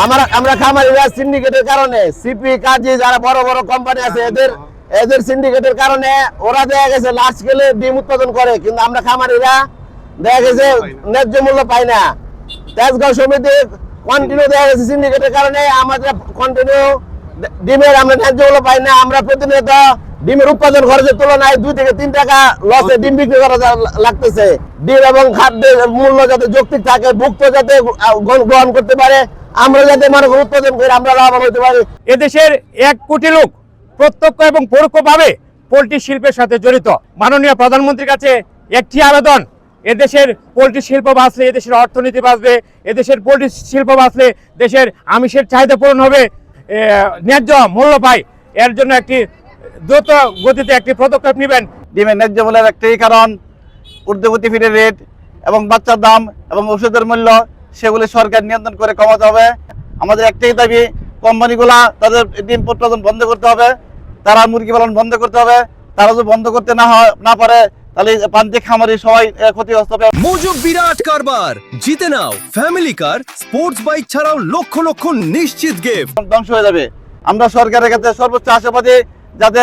আমরা খামারিরা সিন্ডিকেটের কারণে সিপি কাজী যারা বড় বড় কোম্পানি আছে এদের সিন্ডিকেটের কারণে ওরা দেখা গেছে লার্জ স্কেলে ডিম উৎপাদন করে, কিন্তু আমরা খামারিরা দেখা গেছে ন্যায্য মূল্য পাই না। তেজগাঁও সমিতি কন্টিনিউ দেখা গেছে সিন্ডিকেটের কারণে আমাদের কন্টিনিউ ডিমের আমরা ন্যায্য মূল্য পাই না। আমরা প্রতিনিয়ত ডিমের উৎপাদন খরচের তুলনায় 2 থেকে 3 টাকা লসে ডিম বিক্রি করা লাগতেছে। ডিম এবং খাদ্যের মূল্য যাতে যৌক্তিক থাকে, ভুক্ত যাতে গ্রহণ করতে পারে, আমরা যাতে মনে করি উৎপাদন করে আমরা লাভবান হতে পারি। এদেশের 1 কোটি লোক প্রত্যক্ষ এবং পরোক্ষভাবে পোল্ট্রি শিল্পের সাথে জড়িত। মাননীয় প্রধানমন্ত্রীর কাছে একটি আবেদন, এদেশের পোল্ট্রি শিল্প বাঁচলে এদেশের অর্থনীতি বাঁচবে, এদেশের পোল্ট্রি শিল্প বাঁচলে দেশের আমিষের চাহিদা পূরণ হবে, ন্যায্য মূল্য পায়। এর জন্য একটি দ্রুত গতিতে একটি পদক্ষেপ নেবেন। ডিমের ন্যায্য মূল্যের একটাই কারণ ঊর্ধ্বগতি ফিডের রেট এবং বাচ্চার দাম এবং ওষুধের মূল্য, সেগুলি সরকার নিয়ন্ত্রণ করে কমাতে হবে। আমাদের একটাই দাবি, কোম্পানিগুলা তাদের ডিম উৎপাদন বন্ধ করতে হবে, তারা মুরগি পালন বন্ধ করতে হবে। তারা যদি বন্ধ করতে না পারে তাহলে প্রান্তিক খামারি সবাই ক্ষতিগ্রস্ত হবে। মজুব বিরাট কারবার, জিতে নাও ফ্যামিলি কার, স্পোর্টস বাইক ছাড়াও লক্ষ লক্ষ নিশ্চিত গিফট। ধ্বংস হয়ে যাবে। আমরা সরকারের কাছে সর্বোচ্চ আশাবাদী, যাতে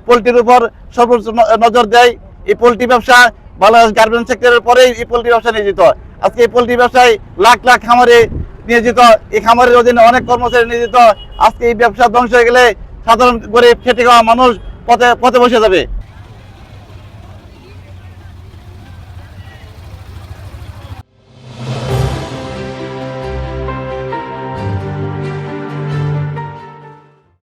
পোল্ট্রির উপর সর্বোচ্চ নজর দেয়। এই পোল্ট্রি ব্যবসা বাংলাদেশ গার্মেন্টস সেক্টরের পরেই এই পোল্ট্রি ব্যবসা নিয়োজিত। আজকে এই পোল্ট্রি ব্যবসায় লাখ লাখ খামারে নিয়োজিত, এই খামারের অধীনে অনেক কর্মচারী নিয়োজিত। আজকে এই ব্যবসা ধ্বংস হয়ে গেলে সাধারণ গরিব খেটে খাওয়া মানুষ পথে বসে যাবে।